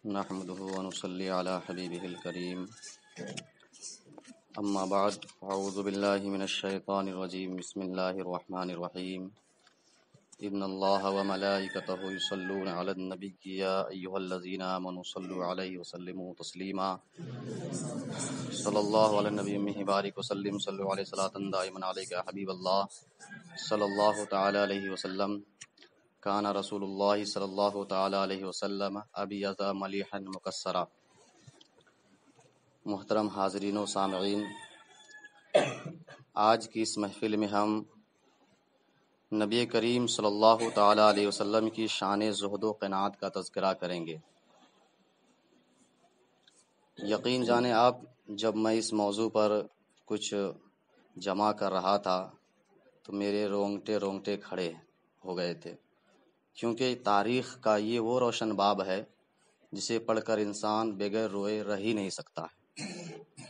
نحمده ونصلي على حبيبه الكريم أما بعد أعوذ بالله من الشيطان الرجيم بسم الله الرحمن الرحيم إن الله وملائكته يصلون على النبي يا أيها الذين آمنوا صلوا عليه وسلموا تسليما صلى الله على النبي أمه بارك وسلم صلوا عليه صلاة دائما عليك يا حبيب الله صلى الله تعالى عليه وسلم کان رسول اللہ صلی اللہ تعالی علیہ وسلم ابیض ملیحا مکسرا۔ محترم حاضرین و سامعین، آج کی اس محفل میں ہم نبی کریم صلی اللہ تعالی علیہ وسلم کی شان زہد و قناعت کا تذکرہ کریں گے۔ یقین جانیں آپ، جب میں اس موضوع پر کچھ جمع کر رہا تھا تو میرے رونگٹے کھڑے ہو گئے تھے، کیونکہ تاریخ کا یہ وہ روشن باب ہے جسے پڑھ کر انسان بغیر روئے رہ ہی نہیں سکتا ہے۔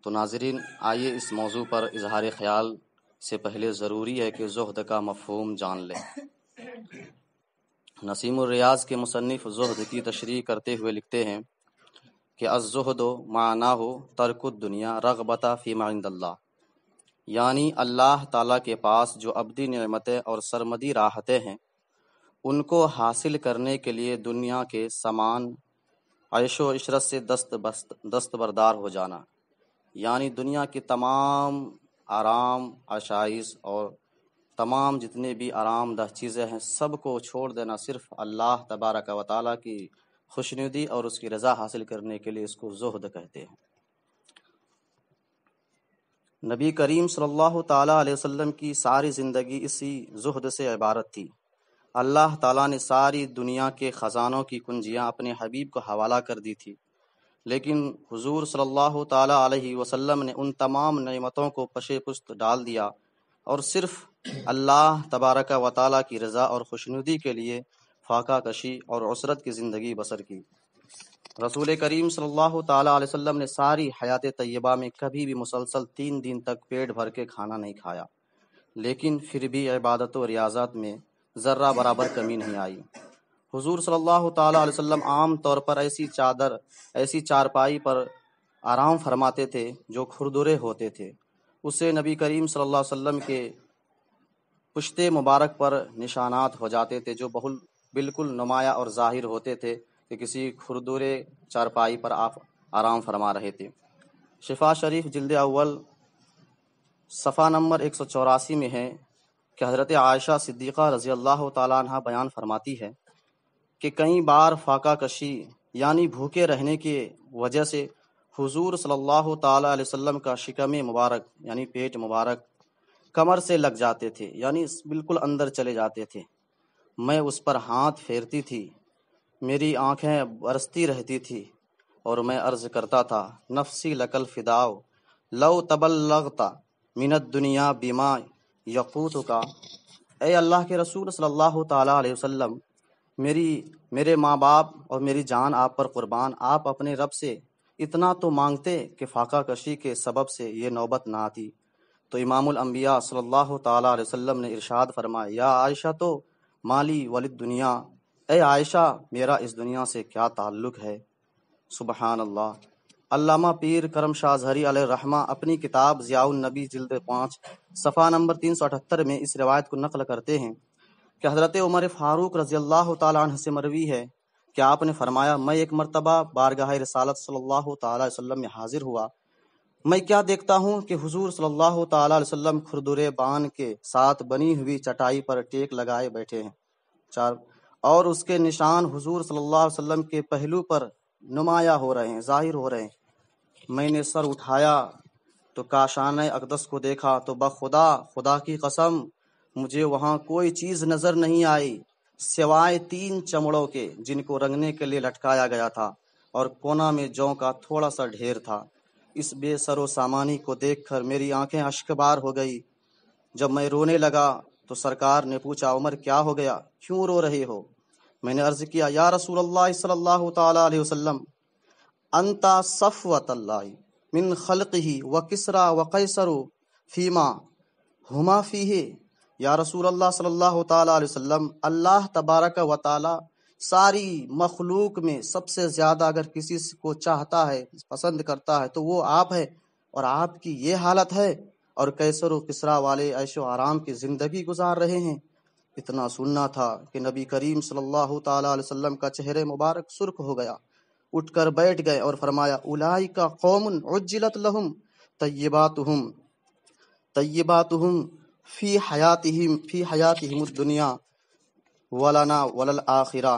تو ناظرین، آئیے اس موضوع پر اظہار خیال سے پہلے ضروری ہے کہ زہد کا مفہوم جان لیں۔ نسیم الریاض کے مصنف زہد کی تشریح کرتے ہوئے لکھتے ہیں کہ الزہد معناہ ترک الدنیا رغبت فیما عند اللہ، یعنی اللہ تعالیٰ کے پاس جو ابدی نعمتیں اور سرمدی راحتیں ہیں ان کو حاصل کرنے کے لیے دنیا کے سامان عیش و عشرت سے دستبردار ہو جانا، یعنی دنیا کی تمام آرام عشائش اور تمام جتنے بھی آرام دہ چیزیں ہیں سب کو چھوڑ دینا، صرف اللہ تبارک و تعالیٰ کی خوشنودی اور اس کی رضا حاصل کرنے کے لیے اس کو زہد کہتے ہیں۔ نبی کریم صلی اللہ تعالیٰ علیہ وسلم کی ساری زندگی اسی زہد سے عبارت تھی۔ اللہ تعالیٰ نے ساری دنیا کے خزانوں کی کنجیاں اپنے حبیب کو حوالہ کر دی تھی، لیکن حضور صلی اللہ تعالیٰ علیہ وسلم نے ان تمام نعمتوں کو پشے پشت ڈال دیا اور صرف اللہ تبارک و تعالیٰ کی رضا اور خوشنودی کے لیے فاقہ کشی اور عسرت کی زندگی بسر کی۔ رسول کریم صلی اللہ تعالیٰ علیہ وسلم نے ساری حیات طیبہ میں کبھی بھی مسلسل 3 دن تک پیٹ بھر کے کھانا نہیں کھایا، لیکن پھر بھی عبادت و ریاضت میں ذرہ برابر کمی نہیں آئی۔ حضور صلی اللہ تعالیٰ علیہ وسلم عام طور پر ایسی چارپائی پر آرام فرماتے تھے جو کھردرے ہوتے تھے، اسے نبی کریم صلی اللہ علیہ وسلم کے پشت مبارک پر نشانات ہو جاتے تھے جو بالکل نمایاں اور ظاہر ہوتے تھے کہ کسی کھردرے چارپائی پر آپ آرام فرما رہے تھے۔ شفا شریف جلد اول صفحہ نمبر 184 میں ہے کہ حضرت عائشہ صدیقہ رضی اللہ تعالیٰ عنہ بیان فرماتی ہے کہ کئی بار فاقہ کشی یعنی بھوکے رہنے کی وجہ سے حضور صلی اللہ تعالیٰ علیہ وسلم کا شکم مبارک یعنی پیٹ مبارک کمر سے لگ جاتے تھے، یعنی بالکل اندر چلے جاتے تھے۔ میں اس پر ہاتھ پھیرتی تھی، میری آنکھیں برستی رہتی تھی اور میں عرض کرتا تھا نفسی لکل فداؤ لو تبلغت من الدنیا بما یقوت کا، اے اللہ کے رسول صلی اللہ تعالیٰ علیہ وسلم، میرے ماں باپ اور میری جان آپ پر قربان، آپ اپنے رب سے اتنا تو مانگتے کہ فاقہ کشی کے سبب سے یہ نوبت نہ آتی۔ تو امام الانبیاء صلی اللہ تعالیٰ علیہ وسلم نے ارشاد فرمایا یا عائشہ تو مالی ولد دنیا، اے عائشہ میرا اس دنیا سے کیا تعلق ہے۔ سبحان اللہ۔ علامہ پیر کرم شاہ اظہری علیہ الرحمہ اپنی کتاب ضیاء النبی جلد 5 صفحہ نمبر 378 میں اس روایت کو نقل کرتے ہیں کہ حضرت عمر فاروق رضی اللہ تعالیٰ عنہ سے مروی ہے کہ آپ نے فرمایا میں ایک مرتبہ بارگاہ رسالت صلی اللہ تعالیٰ علیہ وسلم میں حاضر ہوا، میں کیا دیکھتا ہوں کہ حضور صلی اللہ تعالیٰ علیہ وسلم کھردرے بان کے ساتھ بنی ہوئی چٹائی پر ٹیک لگائے بیٹھے ہیں اور اس کے نشان حضور صلی اللہ علیہ وسلم کے پہلو پر نمایاں ہو رہے ہیں، ظاہر ہو رہے ہیں۔ میں نے سر اٹھایا تو کاشان اقدس کو دیکھا تو خدا کی قسم مجھے وہاں کوئی چیز نظر نہیں آئی سوائے 3 چمڑوں کے جن کو رنگنے کے لیے لٹکایا گیا تھا اور کونا میں جو کا تھوڑا سا ڈھیر تھا۔ اس بے سر و سامانی کو دیکھ کر میری آنکھیں اشکبار ہو گئی۔ جب میں رونے لگا تو سرکار نے پوچھا عمر کیا ہو گیا، کیوں رو رہے ہو؟ میں نے عرض کیا یا رسول اللہ صلی اللہ تعالیٰ علیہ وسلم انت صفوت اللہ من خلقہ و کسرا و قیصر فیما ہما فیہ، یا رسول اللہ صلی اللہ تعالیٰ علیہ وسلم اللہ تبارک و تعالیٰ ساری مخلوق میں سب سے زیادہ اگر کسی کو چاہتا ہے، پسند کرتا ہے تو وہ آپ ہے، اور آپ کی یہ حالت ہے اور کیسر و کسرا والے عیش و آرام کی زندگی گزار رہے ہیں۔ اتنا سننا تھا کہ نبی کریم صلی اللہ تعالی علیہ وسلم کا چہرے مبارک سرخ ہو گیا، اٹھ کر بیٹھ گئے اور فرمایا اولئک قوم عجلت لهم طیباتہم فی حیاتہم الدنیا ولنا وللآخرہ۔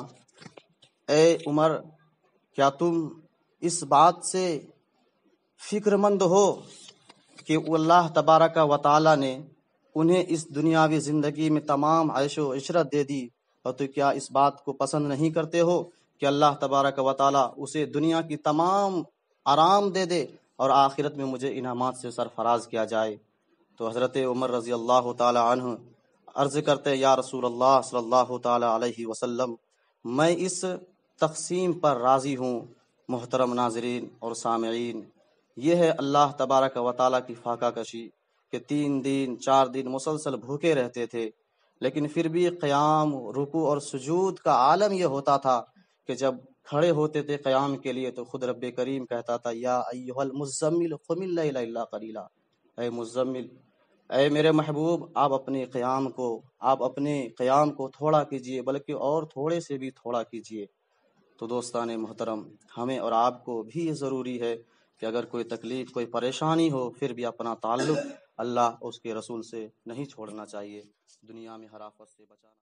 اے عمر، کیا تم اس بات سے فکر مند ہو کہ اللہ تبارک و تعالی نے انہیں اس دنیاوی زندگی میں تمام عیش و عشرت دے دی، اور تو کیا اس بات کو پسند نہیں کرتے ہو کہ اللہ تبارک و تعالی اسے دنیا کی تمام آرام دے دے اور آخرت میں مجھے انعامات سے سرفراز کیا جائے؟ تو حضرت عمر رضی اللہ تعالی عنہ عرض کرتے یا رسول اللہ صلی اللہ تعالی علیہ وسلم، میں اس تقسیم پر راضی ہوں۔ محترم ناظرین اور سامعین، یہ ہے اللہ تبارک و تعالیٰ کی فاقہ کشی کہ 3 دن 4 دن مسلسل بھوکے رہتے تھے، لیکن پھر بھی قیام، رکوع اور سجود کا عالم یہ ہوتا تھا کہ جب کھڑے ہوتے تھے قیام کے لیے تو خود رب کریم کہتا تھا یا ایھا المزمل قم اللیل الا قلیلا، اے مزمل، اے میرے محبوب، آپ اپنے قیام کو تھوڑا کیجئے، بلکہ اور تھوڑے سے بھی تھوڑا کیجئے۔ تو دوستان محترم، ہمیں اور آپ کو بھی یہ ضروری ہے کہ اگر کوئی تکلیف، کوئی پریشانی ہو، پھر بھی اپنا تعلق اللہ اور اس کے رسول سے نہیں چھوڑنا چاہیے، دنیا میں ہر آفت سے بچانا۔